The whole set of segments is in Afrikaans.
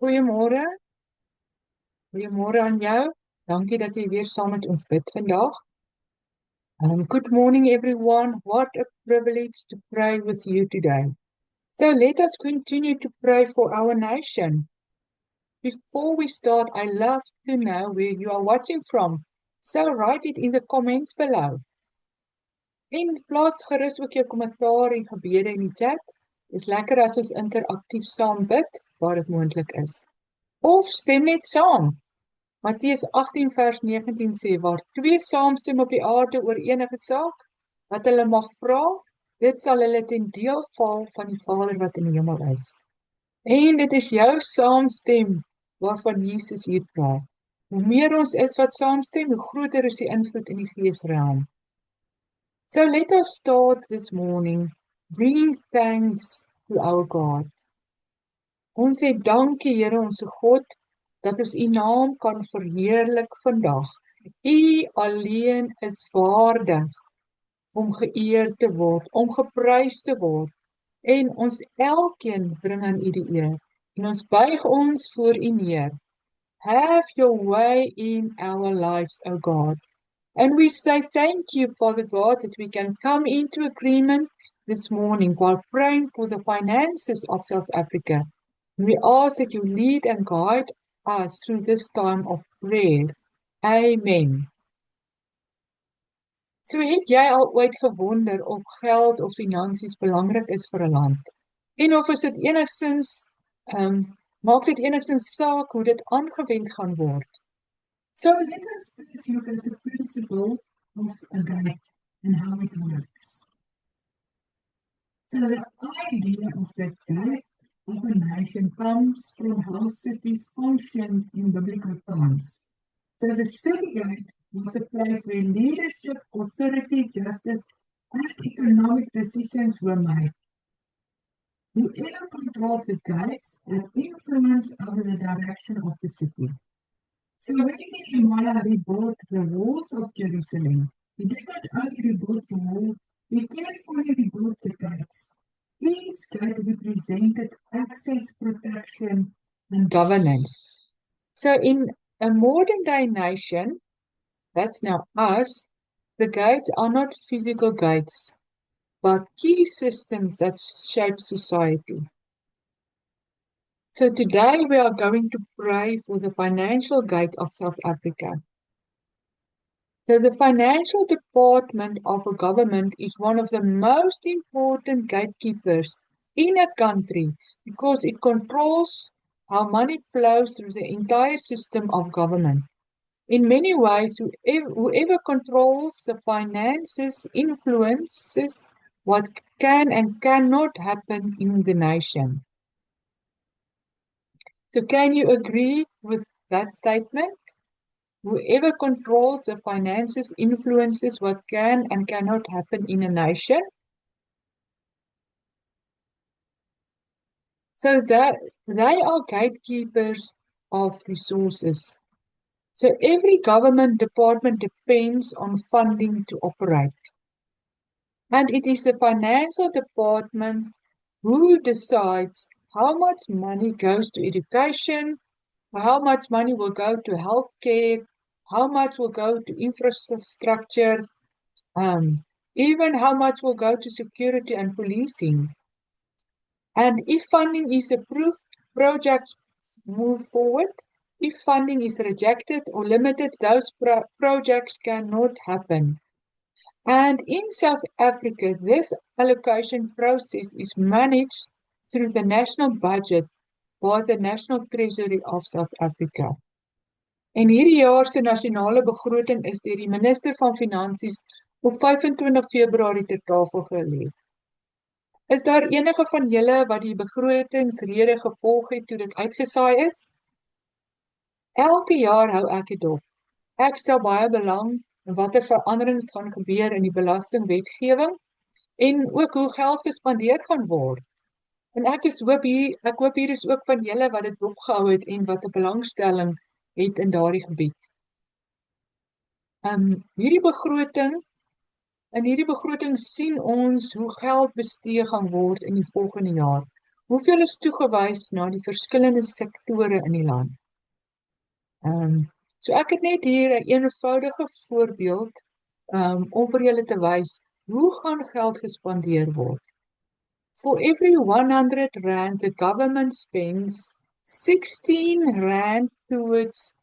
Goeiemôre, goeiemôre aan jou. Dankie dat jy weer saam met ons bid vandag. Good morning everyone. What a privilege to pray with you today. So let us continue to pray for our nation. Before we start, I love to know where you are watching from. So write it in the comments below. En plaas gerus ook jou kommentaar en gebede in die chat. Is lekker as ons interaktief saam bid, waar dit moontlik is. Of stem net saam. Matteus 18 vers 19 sê, waar twee saamstem op die aarde oor enige saak, wat hulle mag vra, dit sal hulle ten deel val van die Vader wat in die hemel is. En dit is jou saamstem waarvan Jesus hier praat. Hoe meer ons is wat saamstem, hoe groter is die invloed in die geesrealm. So let us start this morning bringing thanks to our God. Ons sê dankie Here ons God, dat ons U naam kan verheerlik vandag. U alleen is waardig om geëer te word, om geprys te word, en ons elkeen bring aan U die eer, en ons buig ons voor U neer. Have your way in our lives, O God. And we say thank you, Father God, that we can come into agreement this morning while praying for the finances of South Africa. We ask that you lead and guide us through this time of prayer. Amen. So het jy al ooit gewonder of geld of finansies belangrik is vir 'n land? En of is dit maak dit enigstens saak hoe dit aangewend gaan word? So let us first look at the principle of a gate and how it works. So the idea of the gate of a nation comes from how cities function in biblical times. So the city gate was a place where leadership, authority, justice, and economic decisions were made. Whoever controlled the gates had influence over the direction of the city. So when Nehemiah rebuilt the walls of Jerusalem, he did not only rebuild the wall, he carefully rebuilt the gates. Each gate represented access, protection, and governance. So in a modern day nation, that's now us, the gates are not physical gates, but key systems that shape society. So today we are going to pray for the financial gate of South Africa. So the financial department of a government is one of the most important gatekeepers in a country because it controls how money flows through the entire system of government. In many ways, whoever controls the finances influences what can and cannot happen in the nation. So can you agree with that statement? Whoever controls the finances influences what can and cannot happen in a nation. So that they are gatekeepers of resources. So every government department depends on funding to operate. And it is the financial department who decides how much money goes to education, how much money will go to healthcare, how much will go to infrastructure, even how much will go to security and policing. And if funding is approved, projects move forward. If funding is rejected or limited, those projects cannot happen. And in South Africa, this allocation process is managed through the national budget by the National Treasury of South Africa. En hierdie jaar se nasionale begroting is deur die minister van Finansies op 25 Februarie ter tafel gelê. Is daar enige van julle wat die begrotingsrede gevolg het toe dit uitgesaai is? Elke jaar hou ek dit op. Ek stel baie belang in watter veranderings gaan gebeur in die belastingwetgewing en ook hoe geld gespandeer gaan word. En ek hoop hier is ook van julle wat dit opgehou het en wat 'n belangstelling het in daardie gebied. In hierdie begroting sien ons hoe geld bestee gaan word in die volgende jaar, Hoeveel is toegewys na die verskillende sektore in die land? So ek het net hier 'n eenvoudige voorbeeld om vir julle te wys hoe gaan geld gespandeer word. For every 100 rand, the government spends 16 rand towards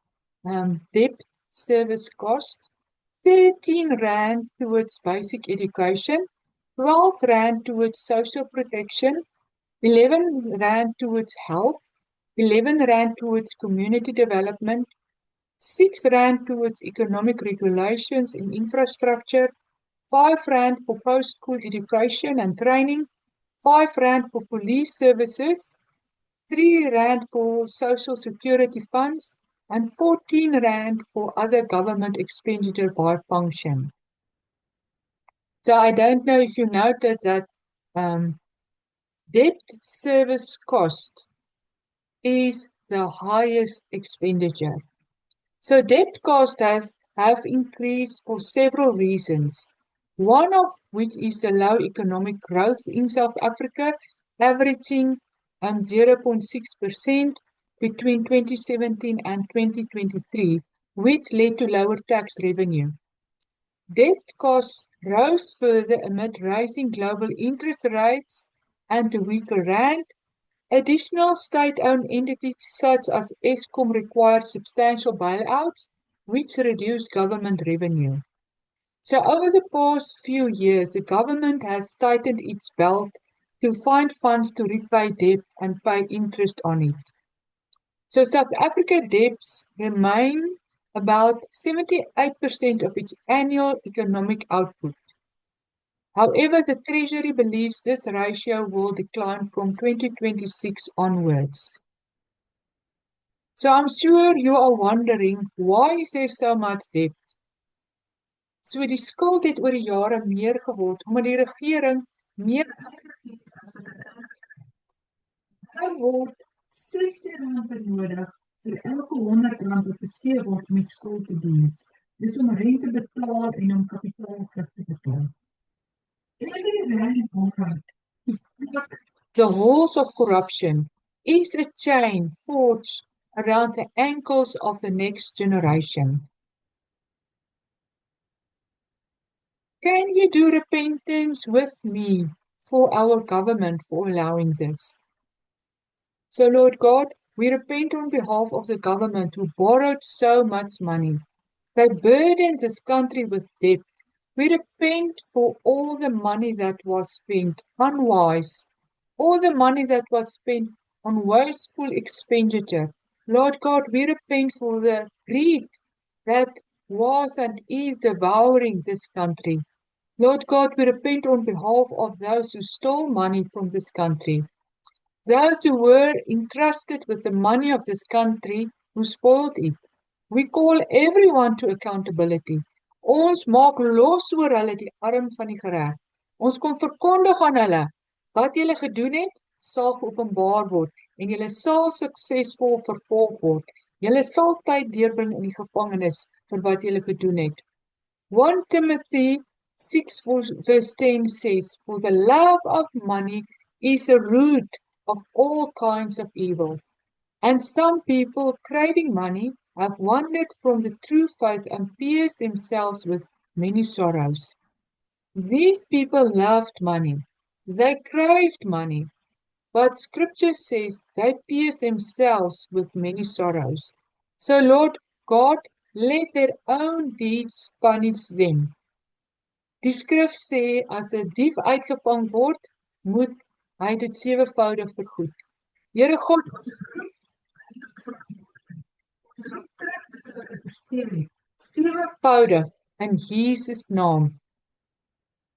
debt service cost, 13 rand towards basic education, 12 rand towards social protection, 11 rand towards health, 11 rand towards community development, 6 rand towards economic regulations and infrastructure, 5 rand for post-school education and training, 5 rand for police services, 3 rand for social security funds, and 14 rand for other government expenditure by function. So I don't know if you noted that debt service cost is the highest expenditure. So debt costs have increased for several reasons, one of which is the low economic growth in South Africa, averaging 0.6% between 2017 and 2023, which led to lower tax revenue. Debt costs rose further amid rising global interest rates and a weaker rand. Additional state-owned entities such as Eskom required substantial bailouts, which reduced government revenue. So over the past few years, the government has tightened its belt to find funds to repay debt and pay interest on it. So South Africa debts remain about 78% of its annual economic output. However, the Treasury believes this ratio will decline from 2026 onwards. So I'm sure you are wondering, why is there so much debt? So die skuld het oor die jare meer geword, omdat die regering meer uitgegee het as wat hulle ingekry het. Nou word 16 rand benodig vir elke 100 rand wat bestee word om die skuld te diens. Dis om rente betaal en om kapitaal terug te betaal. Every rand borrowed to plug the holes of corruption is a chain forged around the ankles of the next generation. Can you do repentance with me for our government for allowing this? So, Lord God, we repent on behalf of the government who borrowed so much money. They burdened this country with debt. We repent for all the money that was spent unwise, all the money that was spent on wasteful expenditure. Lord God, we repent for the greed that was and is devouring this country. Lord God, we repent on behalf of those who stole money from this country, those who were entrusted with the money of this country who spoiled it. We call everyone to accountability. Ons maak los oor hulle die arm van die gereg. Ons kom verkondig aan hulle, wat julle gedoen het, sal geopenbaar word, en julle sal suksesvol vervolg word. Julle sal tyd deurbring in die gevangenis vir wat julle gedoen het. 1 Timothy 6 verse 10 says, "For the love of money is a root of all kinds of evil, and some people craving money have wandered from the true faith and pierced themselves with many sorrows." These people loved money. They craved money. But Scripture says they pierced themselves with many sorrows. So, Lord God, let their own deeds punish them. Die skrif sê, as 'n dief uitgevang word, moet hy dit 7voudig vergoed. Here God, ons roep tot verantwoording. Ons roep terug dit wat hulle gesteel het, 7voudig in Jesus' naam.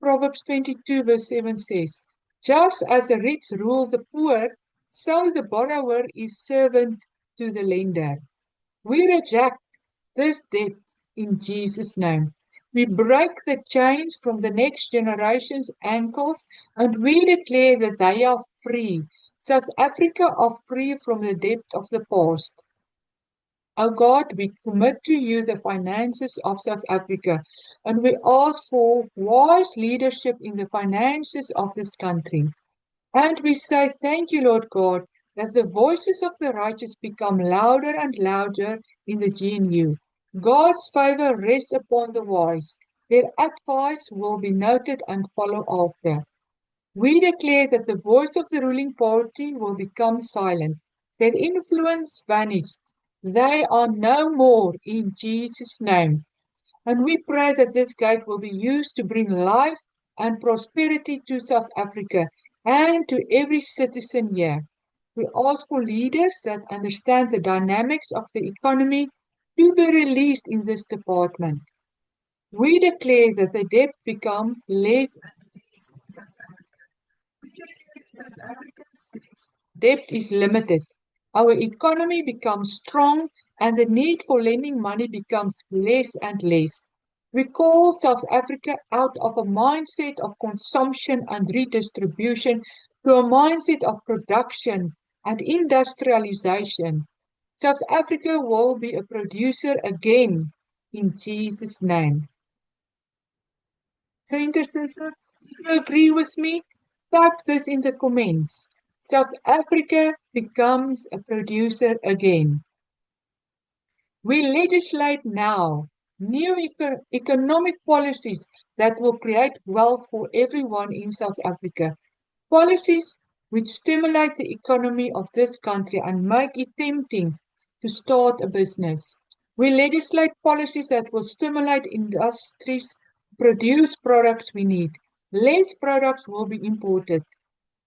Proverbs 22 verse 7 says, "Just as the rich rule the poor, so the borrower is servant to the lender." We reject this debt in Jesus' name. We break the chains from the next generation's ankles, and we declare that they are free. South Africa are free from the debt of the past. O God, we commit to you the finances of South Africa, and we ask for wise leadership in the finances of this country. And we say, thank you, Lord God, that the voices of the righteous become louder and louder in the GNU. God's favor rests upon the wise. Their advice will be noted and follow after. We declare that the voice of the ruling party will become silent. Their influence vanished. They are no more in Jesus' name. And we pray that this gate will be used to bring life and prosperity to South Africa and to every citizen here. We ask for leaders that understand the dynamics of the economy to be released in this department. We declare that the debt become less and less in South Africa. We declare that South Africa's debt is limited. Our economy becomes strong and the need for lending money becomes less and less. We call South Africa out of a mindset of consumption and redistribution to a mindset of production and industrialization. South Africa will be a producer again in Jesus' name. So, intercessor, if you agree with me, type this in the comments. South Africa becomes a producer again. We legislate now new economic policies that will create wealth for everyone in South Africa. Policies which stimulate the economy of this country and make it tempting to start a business. We legislate policies that will stimulate industries to produce products we need. Less products will be imported.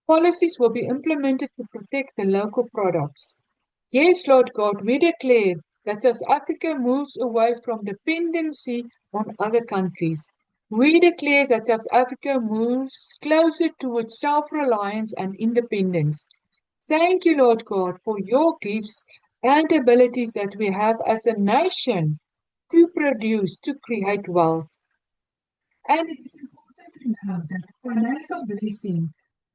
Policies will be implemented to protect the local products. Yes, Lord God, we declare that South Africa moves away from dependency on other countries. We declare that South Africa moves closer towards self-reliance and independence. Thank you, Lord God, for your gifts and abilities that we have as a nation to produce, to create wealth. And it is important to know that financial blessing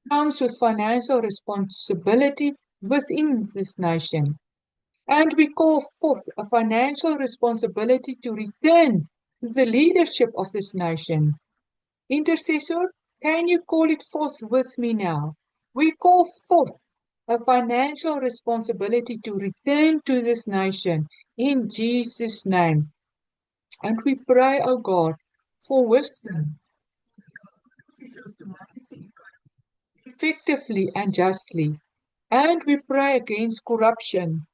comes with financial responsibility within this nation. And we call forth a financial responsibility to return to the leadership of this nation. Intercessor, can you call it forth with me now? We call forth a financial responsibility to return to this nation in Jesus' name. And we pray, O God, for wisdom officials to manage the economy effectively and justly. And we pray against corruption,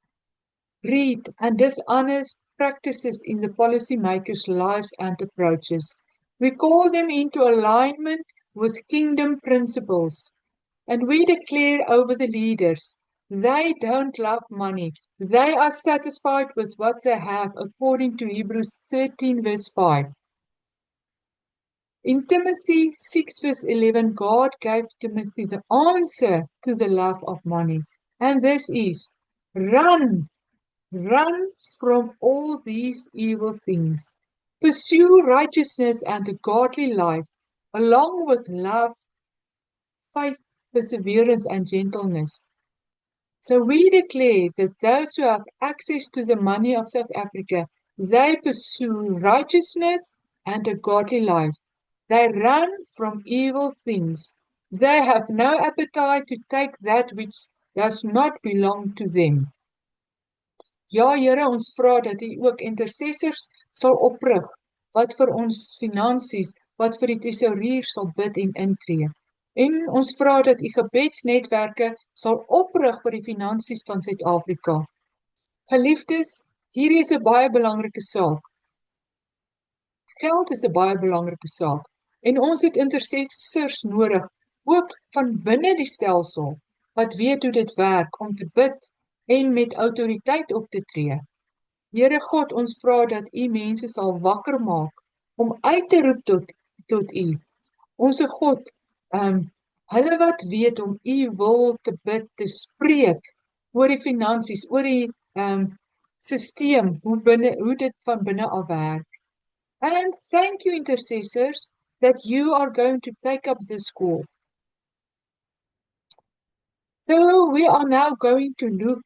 greed, and dishonest practices in the policymakers' lives and approaches. We call them into alignment with kingdom principles. And we declare over the leaders, they don't love money. They are satisfied with what they have, according to Hebrews 13, verse 5. In Timothy 6 verse 11, God gave Timothy the answer to the love of money. And this is, run from all these evil things. Pursue righteousness and a godly life, along with love, faith, perseverance, and gentleness. So we declare that those who have access to the money of South Africa, they pursue righteousness and a godly life. They run from evil things. They have no appetite to take that which does not belong to them. Ja, Here, ons vra dat U ook intercessors sal oprig wat vir ons finansies, wat vir die tesourier sal bid en intree. En ons vra dat U gebedsnetwerke sal oprig vir die finansies van Suid-Afrika. Geliefdes, hierdie is 'n baie belangrike saak. Geld is 'n baie belangrike saak en ons het intercessors nodig, ook van binne die stelsel, wat weet hoe dit werk om te bid en met autoriteit op te tree. Here God, ons vra dat U mense sal wakker maak om uit te roep tot U. Onse God, hulle wat weet om U wil te bid, te spreek oor die finansies, oor die sisteem, hoe dit van binne af werk. And thank you, intercessors, that you are going to take up this call. So we are now going to look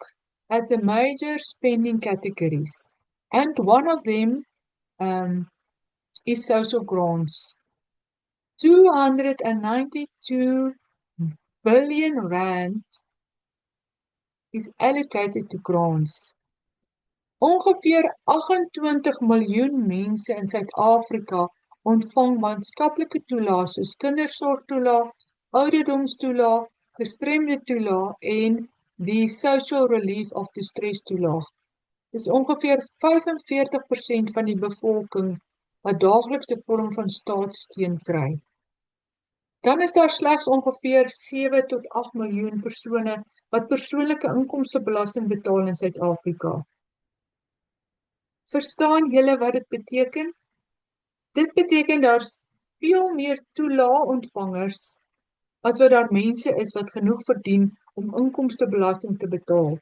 at the major spending categories. And one of them is social grants. 292 billion rand is allocated to grants. Ongeveer 28 miljoen mense in Suid-Afrika ontvang maatskaplike toelaes soos kindersorgtoelaag, ouderdomstoelaag, gestremde toelaag en die Social Relief of Distress toelaag. Dis ongeveer 45% van die bevolking wat daagliks 'n vorm van staatssteun kry. Dan is daar slegs ongeveer 7 tot 8 miljoen persone wat persoonlike inkomstebelasting betaal in Suid-Afrika. Verstaan julle wat dit beteken? Dit beteken daar's veel meer toelae-ontvangers as wat daar mense is wat genoeg verdien om inkomstebelasting te betaal.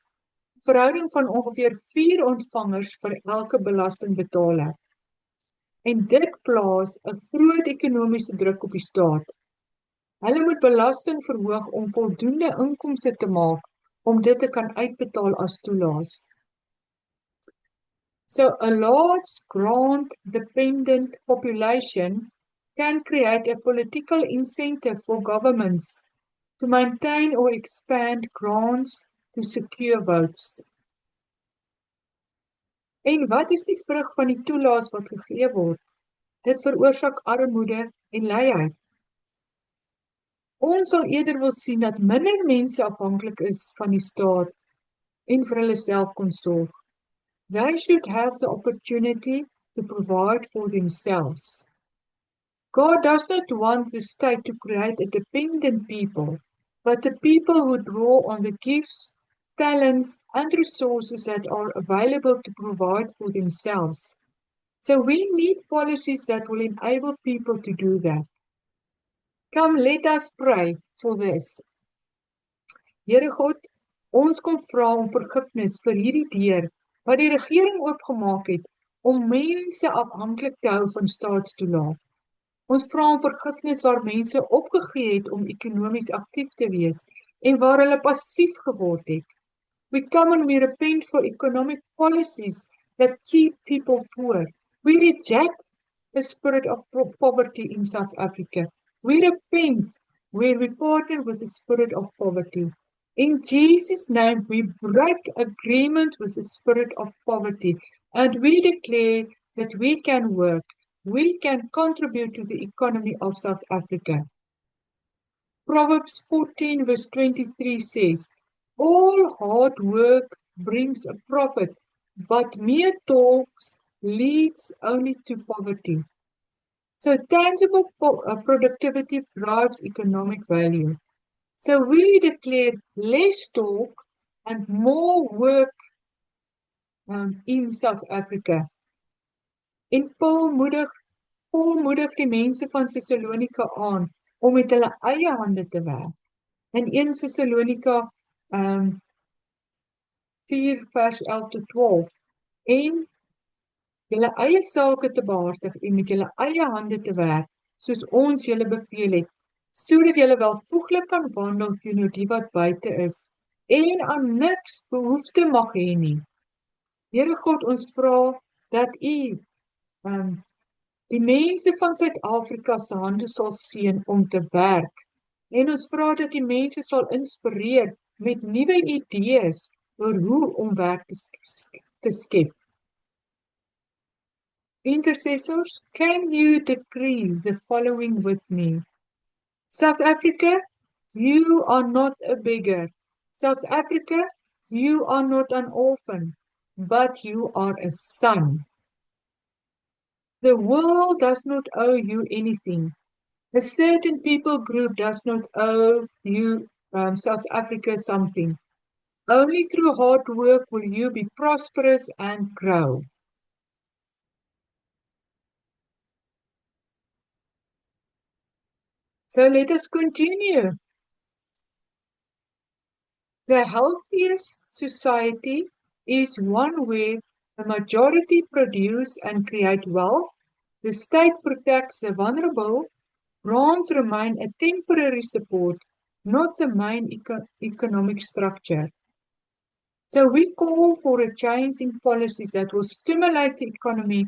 Verhouding van ongeveer 4 ontvangers vir elke belastingbetaler. En dit plaas 'n groot ekonomiese druk op die staat. Hulle moet belasting verhoog om voldoende inkomste te maak om dit te kan uitbetaal as toelaas. So a large grant-dependent population can create a political incentive for governments to maintain or expand grants to secure votes. En wat is die vrug van die toelaas wat gegee word? Dit veroorsaak armoede en luiheid. Ons sal eerder wil sien dat minder mense afhanklik is van die staat en vir hulle self kon sorg. They should have the opportunity to provide for themselves. God does not want the state to create a dependent people, but a people who draw on the gifts, talents, and resources that are available to provide for themselves. So we need policies that will enable people to do that. Come, let us pray for this. Here God, ons kom vra om vergifnis vir hierdie deur wat die regering oopgemaak het om mense afhanklik te hou van staatstoelaag. Ons vra om vergifnis waar mense opgegee het om ekonomies aktief te wees en waar hulle passief geword het. We come and we repent for economic policies that keep people poor. We reject the spirit of poverty in South Africa. We repent where we partner with the spirit of poverty. In Jesus' name, we break agreement with the spirit of poverty and we declare that we can work, we can contribute to the economy of South Africa. Proverbs 14 verse 23 says, all hard work brings a profit, but mere talks leads only to poverty. So tangible productivity drives economic value. So we declare less talk and more work in South Africa. En Paul moedig die mense van Thessalonika aan om met hulle eie hande te werk. In 1 Thessalonika 4 vers 11 tot 12 en julle eie sake te behartig en met julle eie hande te werk, soos ons julle beveel het, sodat julle welvoeglik kan wandel teenoor die wat buite is en aan niks behoefte mag hê nie. Here God, ons vra dat U die mense van Suid-Afrika se hande sal seën om te werk en ons vra dat die mense sal inspireer met nuwe idees oor hoe om werk te skep. Intercessors, can you decree the following with me? South Africa, you are not a beggar. South Africa, you are not an orphan, but you are a son. The world does not owe you anything. A certain people group does not owe you, South Africa, something. Only through hard work will you be prosperous and grow. So let us continue. The healthiest society is one where the majority produce and create wealth, the state protects the vulnerable, grants remain a temporary support, not the main economic structure. So we call for a change in policies that will stimulate the economy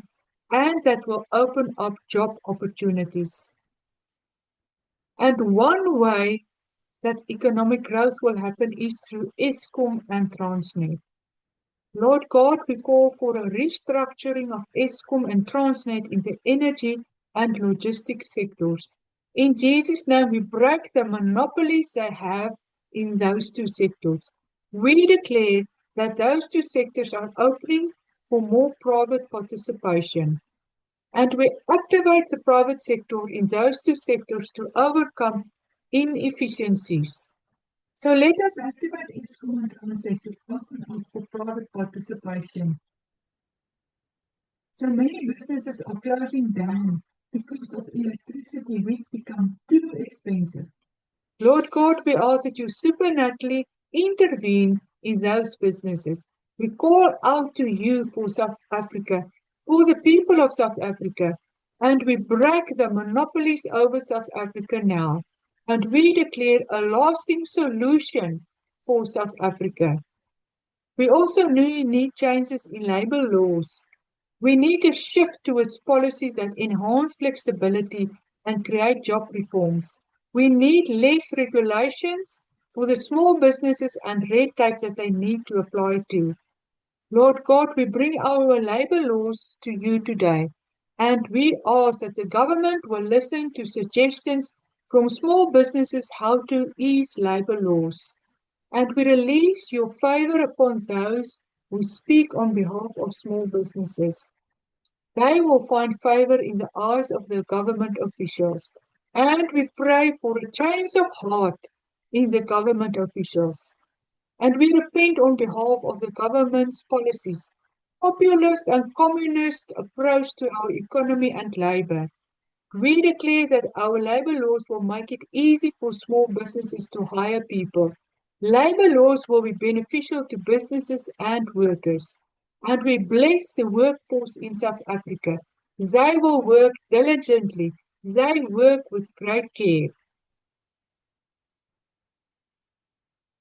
and that will open up job opportunities. And one way that economic growth will happen is through Eskom and Transnet. Lord God, we call for a restructuring of Eskom and Transnet in the energy and logistics sectors. In Jesus' name, we break the monopolies they have in those two sectors. We declare that those two sectors are opening for more private participation. And we activate the private sector in those two sectors to overcome inefficiencies. So let us activate Eskom and Transnet to open up for private participation. So many businesses are closing down because of electricity, which becomes too expensive. Lord God, we ask that you supernaturally intervene in those businesses. We call out to you for South Africa, for the people of South Africa, and we break the monopolies over South Africa now. And we declare a lasting solution for South Africa. We also need changes in labor laws. We need a shift towards policies that enhance flexibility and create job reforms. We need less regulations for the small businesses and red tape that they need to apply to. Lord God, we bring our labor laws to you today, and we ask that the government will listen to suggestions from small businesses how to ease labor laws. And we release your favor upon those who speak on behalf of small businesses. They will find favor in the eyes of the government officials. And we pray for a change of heart in the government officials. And we repent on behalf of the government's policies, populist and communist approach to our economy and labor. We declare that our labor laws will make it easy for small businesses to hire people. Labor laws will be beneficial to businesses and workers. And we bless the workforce in South Africa. They will work diligently. They work with great care.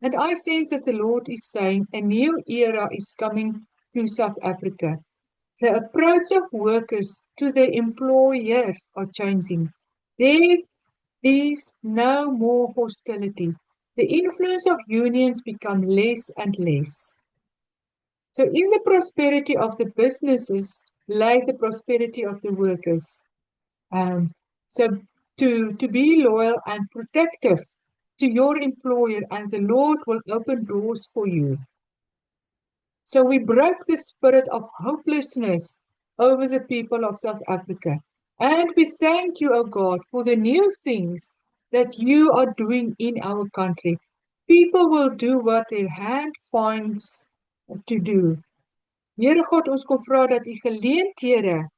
And I sense that the Lord is saying a new era is coming to South Africa. The approach of workers to their employers are changing. There is no more hostility. The influence of unions become less and less. So in the prosperity of the businesses lay the prosperity of the workers. So to be loyal and protective to your employer, and the Lord will open doors for you. So we break the spirit of hopelessness over the people of South Africa. And we thank you, O God, for the new things that you are doing in our country. People will do what their hand finds to do. Here God, ons kom vra dat u geleenthede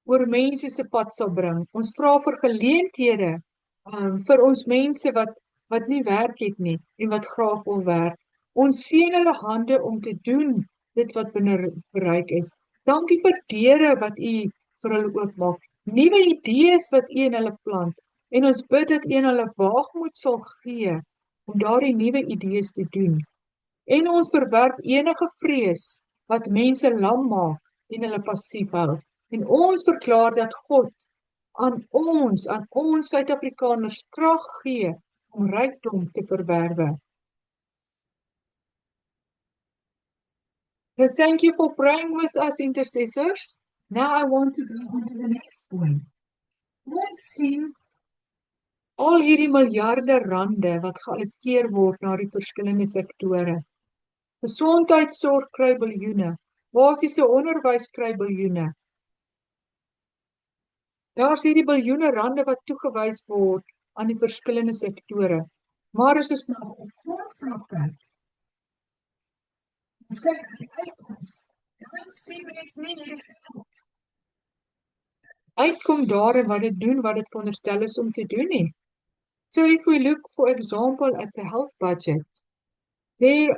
oor mense se pad sal bring. Ons vra vir geleenthede vir ons mense wat nie werk het nie en wat graag wil werk. Ons seën hulle hande om te doen dit wat binne bereik is. Dankie vir deure wat u vir hulle oopmaak. Nuwe idees wat u in hulle plant. En ons bid dat u in hulle waagmoed sal gee om daardie nuwe idees te doen. En ons verwerp enige vrees wat mense lam maak en hulle passief hou. En ons verklaar dat God aan ons Suid-Afrikaners krag gee om rykdom te verwerwe. So thank you for praying with us, intercessors. Now I want to go on to the next point. Ons sien al hierdie miljarde rande wat geallokeer word na die verskillende sektore. Gesondheidsorg kry biljoene, basiese onderwys kry biljoene. Daar's hierdie biljoene rande wat toegewys word aan die verskillende sektore. Maar as ons nou op grondvlak kyk, ons kyk na die uitkoms, dan sien mens nie hierdie geld uitkom daarin wat dit doen, wat dit veronderstel is om te doen nie. So if we look, for example, at the health budget, the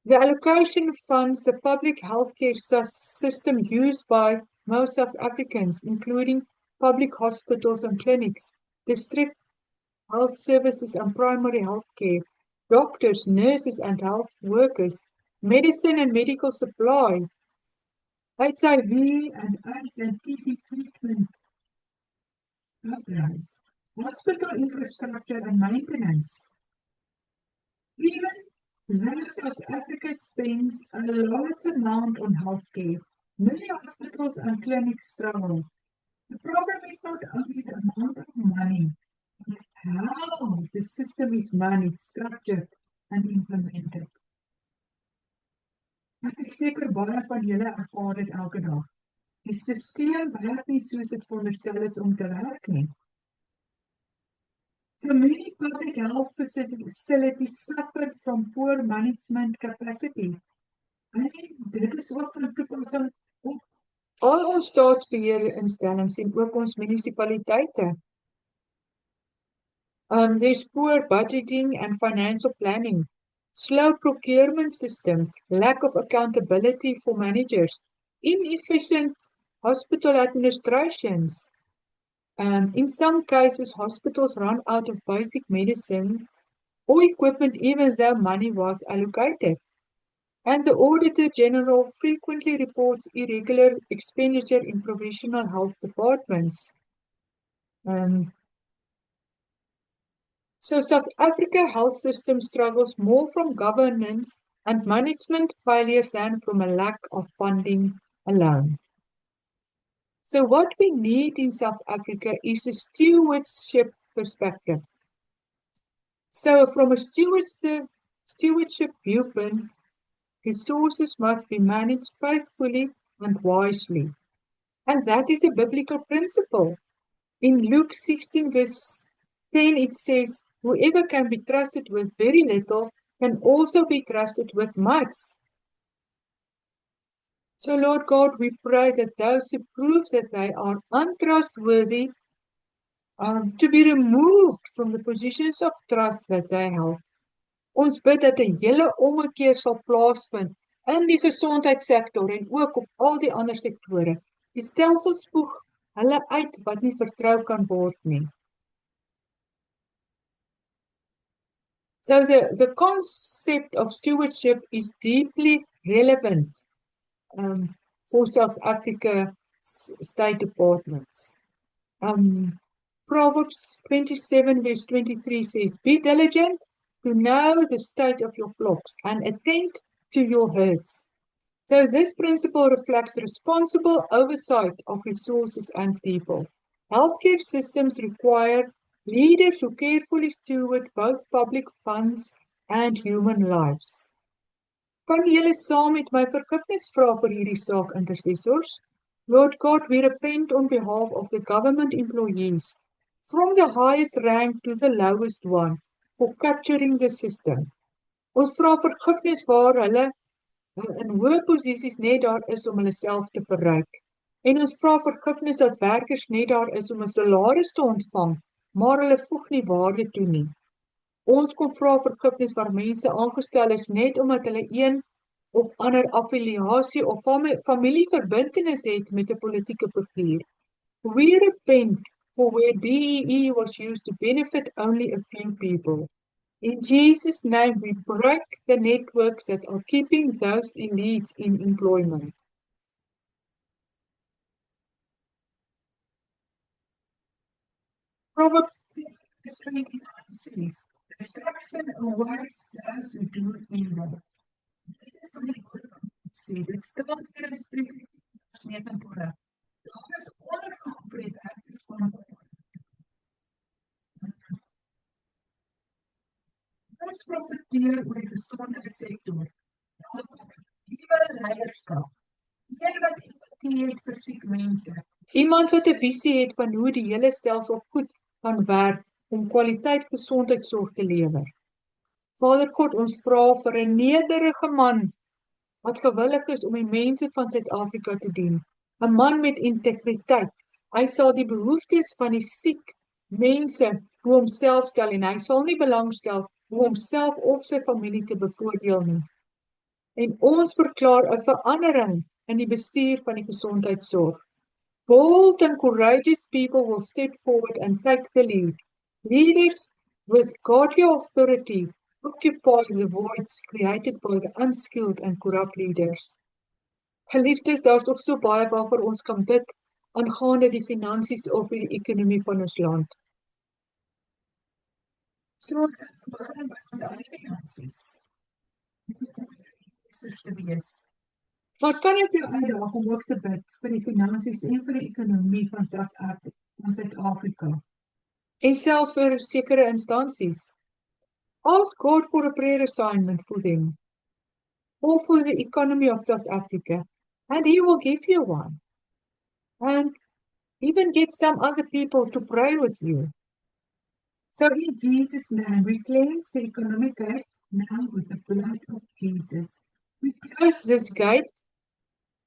allocation funds the public healthcare system used by most South Africans, including public hospitals and clinics, district health services and primary health care, doctors, nurses and health workers, medicine and medical supply, HIV and AIDS and TB treatment programs, hospital infrastructure and maintenance. Even though South Africa spends a large amount on healthcare, many hospitals and clinics struggle. The problem is not only the amount of money, but how the system is managed, structured, and implemented. Ek is seker baie van julle ervaar dit elke dag. Die stelsel werk nie soos dit veronderstel is om te werk nie. So many public health facilities suffer from poor management capacity. En dit is ook van toepassing op al ons staatsbeheerinstellings en ook ons munisipaliteite. There's poor budgeting and financial planning, slow procurement systems, lack of accountability for managers, inefficient hospital administrations. In some cases, hospitals run out of basic medicines or equipment even though money was allocated. And the Auditor General frequently reports irregular expenditure in provincial health departments. So South Africa health system struggles more from governance and management failures than from a lack of funding alone. So what we need in South Africa is a stewardship perspective. So from a stewardship viewpoint, resources must be managed faithfully and wisely. And that is a biblical principle. In Luke 16 verse 10 it says, whoever can be trusted with very little can also be trusted with much. So Lord God, we pray that those who prove that they are untrustworthy to be removed from the positions of trust that they held. Ons bid dat 'n hele ommekeer sal plaasvind in die gesondheidssektor en ook op al die ander sektore. Die stelsel spoeg hulle uit wat nie vertrou kan word nie. So the concept of stewardship is deeply relevant for South Africa state departments. Proverbs 27 verse 23 says, be diligent to know the state of your flocks and attend to your herds. So this principle reflects responsible oversight of resources and people. Healthcare systems require leaders who carefully steward both public funds and human lives. Kan julle saam met my vergifnis vra vir hierdie saak, intercessors? Lord God, we repent on behalf of the government employees, from the highest rank to the lowest one, for capturing the system. Ons vra vergifnis waar hulle in hoë posisies net daar is om hulle self te verryk. En ons vra vergifnis dat werkers net daar is om 'n salaris te ontvang, maar hulle voeg nie waarde toe nie. Ons kom vra vergifnis waar mense aangestel is net omdat hulle een of ander affiliasie of familieverbintenis het met 'n politieke figuur. We repent for where BEE was used to benefit only a few people. In Jesus' name, we break the networks that are keeping those elites in employment. Proverbs 29 says, destruction awaits those who do evil. Dit is van die woord wat ons sê, dit staan hier in Spreuke 29. Daar is ondergang vir die werkers van ons profeteer oor die gesondheidssektor. Daar kom nuwe leierskap. Een wat empatie het vir siek mense. Iemand wat 'n visie het van hoe die hele stelsel goed kan werk om kwaliteit gesondheidsorg te lewer. Vader God, ons vra vir 'n nederige man wat gewillig is om die mense van Suid-Afrika te dien. 'n Man met integriteit. Hy sal die behoeftes van die siek mense hoe homself stel en hy sal nie belangstel hoe homself of sy familie te bevoordeel nie. En ons verklaar 'n verandering in die bestuur van die gesondheidsorg. Bold and courageous people will step forward and take the lead. Leaders with godly authority occupy the voids created by the unskilled and corrupt leaders. Geliefdes, daar's nog so baie waarvoor ons kan bid aangaande die finansies of die ekonomie van ons land. So ons kan begin by ons eie finansies. Is te wees. Wat kan ek jou uitdaag om ook te bid vir die finansies en vir die ekonomie van Suid-Afrika? En selfs vir sekere instansies. Ask God for a prayer assignment for them, or for the economy of South Africa, and He will give you one. And even get some other people to pray with you. So in Jesus' name, we cleanse the economic gate now with the blood of Jesus. We close this gate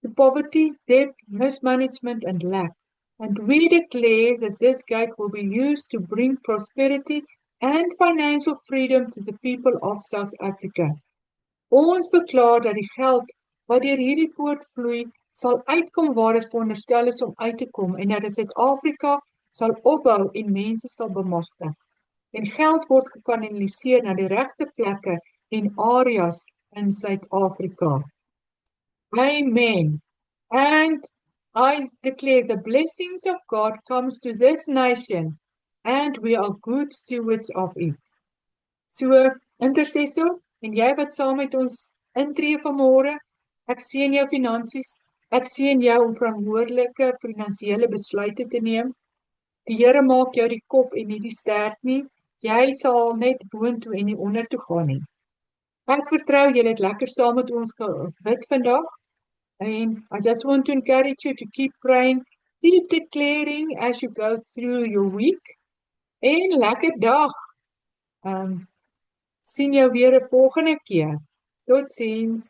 to poverty, debt, mismanagement, and lack. And we declare that this gate will be used to bring prosperity and financial freedom to the people of South Africa. Ons verklaar dat die geld wat deur hierdie poort vloei, sal uitkom waar dit veronderstel is om uit te kom en dat dit Suid-Afrika sal opbou en mense sal bemagtig. En geld word gekanaliseer na die regte plekke en areas in Suid-Afrika. Amen. And I declare the blessings of God comes to this nation and we are good stewards of it. So, intercessor, en jy wat saam met ons intree vanmôre, ek seën jou finansies, ek seën jou om verantwoordelike finansiële besluite te neem. Die Here maak jou die kop en nie die stert nie, jy sal net boontoe en nie ondertoe gaan nie. Ek vertrou julle het lekker saam met ons gebid vandag, and I just want to encourage you to keep praying, keep declaring as you go through your week, en lekker dag. Sien jou weer 'n volgende keer. Totsiens.